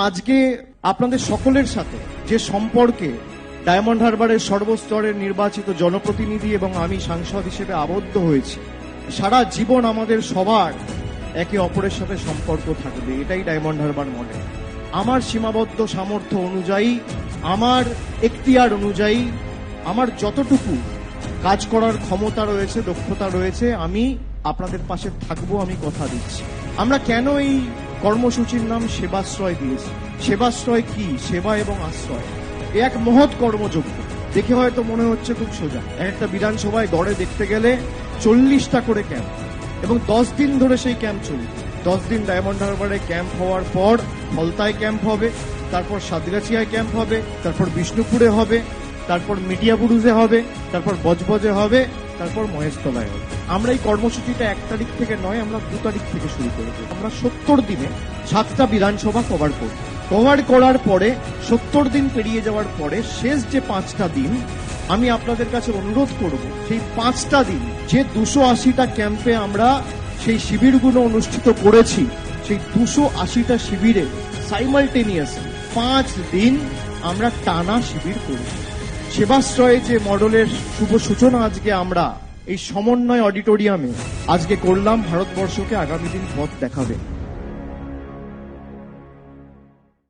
আজকে আপনাদের সকলের সাথে যে সম্পর্কে ডায়মন্ড হারবারের সর্বস্তরের নির্বাচিত জনপ্রতিনিধি এবং আমি সাংসদ হিসেবে আবদ্ধ হয়েছি, সারা জীবন আমাদের সবার একে অপরের সাথে সম্পর্ক থাকবে, এটাই ডায়মন্ড হারবার মডেল। আমার সীমাবদ্ধ সামর্থ্য অনুযায়ী, আমার এখতিয়ার অনুযায়ী, আমার যতটুকু কাজ করার ক্ষমতা রয়েছে, দক্ষতা রয়েছে, আমি আপনাদের পাশে থাকবো, আমি কথা দিচ্ছি। আমরা কেন এই কর্মসূচির নাম সেবাশ্রয় দিয়েছি? সেবাশ্রয় কি? সেবা এবং আশ্রয় এক মহৎ কর্মযজ্ঞ। দেখে হয়তো মনে হচ্ছে খুব সোজা। একটা বিধানসভায় গড়ে দেখতে গেলে 40টা করে ক্যাম্প, এবং 10 দিন ধরে সেই ক্যাম্প চলবে। 10 দিন ডায়মন্ড হারবারে ক্যাম্প হওয়ার পর ফলতায় ক্যাম্প হবে, তারপর সাদগাছিয়ায় ক্যাম্প হবে, তারপর বিষ্ণুপুরে হবে, তারপর মিডিয়া বুরুজে হবে, তারপর বজবজে হবে, তারপর মহেশতলায় হবে। আমরা এই কর্মসূচিটা 1 তারিখ থেকে নয়, আমরা 2 তারিখ থেকে শুরু করেছি। আমরা 70 দিনে 7টা বিধানসভা কভার করব। কভার করার পরে 70 দিন পেরিয়ে যাওয়ার পরে শেষ যে 5টা দিন আমি আপনাদের কাছে অনুরোধ করব, সেই 5টা দিন যে 280টা ক্যাম্পে আমরা সেই শিবিরগুলো অনুষ্ঠিত করেছি, সেই 280টা শিবিরে সাইমালটেনিয়াস 5 দিন আমরা টানা শিবির করেছি। সেবাশ্রয়ে যে মডেলের শুভ সূচনা আজকে আমরা এই সমন্বয় অডিটোরিয়ামে আজকে করলাম, ভারতবর্ষকে আগামী দিন পথ দেখাবে।